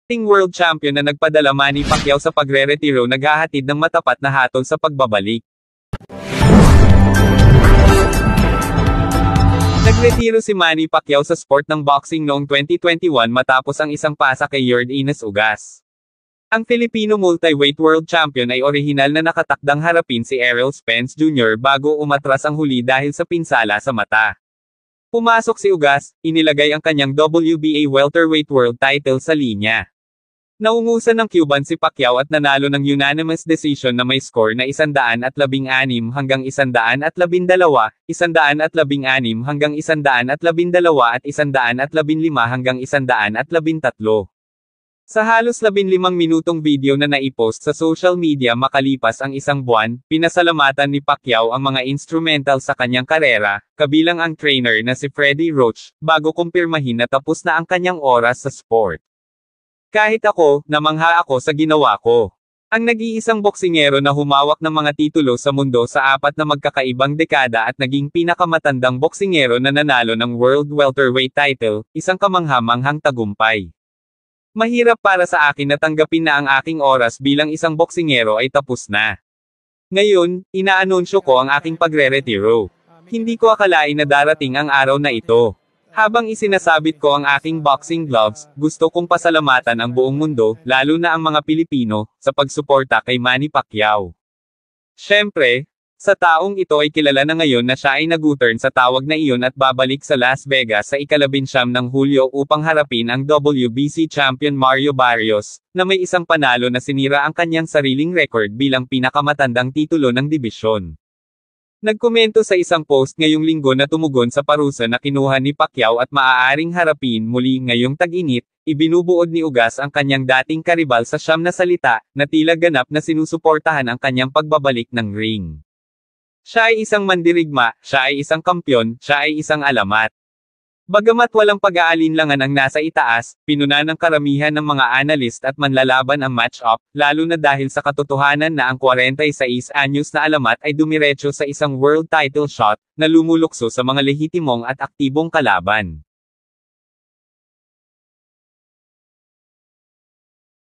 Ting world champion na nagpadala Manny Pacquiao sa pagre-retiro naghahatid ng matapat na hatol sa pagbabalik. Nagretiro si Manny Pacquiao sa sport ng boxing noong 2021 matapos ang isang pasa kay Yorde Ines Ugas. Ang Filipino multi-weight world champion ay orihinal na nakatakdang harapin si Errol Spence Jr. bago umatras ang huli dahil sa pinsala sa mata. Pumasok si Ugas, inilagay ang kanyang WBA welterweight world title sa linya. Naungusan ng Cuban si Pacquiao at nanalo ng unanimous decision na may score na 116 hanggang 112, 116 hanggang 112 at 115 hanggang 113. Sa halos 15 minutong video na naipost sa social media makalipas ang isang buwan, pinasalamatan ni Pacquiao ang mga instrumental sa kanyang karera, kabilang ang trainer na si Freddie Roach, bago kumpirmahin na tapos na ang kanyang oras sa sport. Kahit ako, namangha ako sa ginawa ko. Ang nag-iisang boksingero na humawak ng mga titulo sa mundo sa 4 na magkakaibang dekada at naging pinakamatandang boksingero na nanalo ng World Welterweight title, isang kamangha-manghang tagumpay. Mahirap para sa akin na tanggapin na ang aking oras bilang isang boksingero ay tapos na. Ngayon, inaanunsyo ko ang aking pagre-retiro. Hindi ko akalain na darating ang araw na ito. Habang isinasabit ko ang aking boxing gloves, gusto kong pasalamatan ang buong mundo, lalo na ang mga Pilipino, sa pagsuporta kay Manny Pacquiao. Siyempre, sa taong ito ay kilala na ngayon na siya ay nag-U-turn sa tawag na iyon at babalik sa Las Vegas sa ika-19 ng Hulyo upang harapin ang WBC champion Mario Barrios, na may isang panalo na sinira ang kanyang sariling record bilang pinakamatandang titulo ng dibisyon. Nagkomento sa isang post ngayong linggo na tumugon sa parusa na kinuha ni Pacquiao at maaaring harapin muli ngayong tag-init, ibinubuod ni Ugas ang kanyang dating karibal sa siyam na salita, na tila ganap na sinusuportahan ang kanyang pagbabalik ng ring. Siya ay isang mandirigma, siya ay isang kampyon, siya ay isang alamat. Bagamat walang pag-aalinlangan ang nasa itaas, pinuna ng karamihan ng mga analyst at manlalaban ang match-up, lalo na dahil sa katotohanan na ang 46 anyos na alamat ay dumiretso sa isang world title shot, na lumulukso sa mga lehitimong at aktibong kalaban.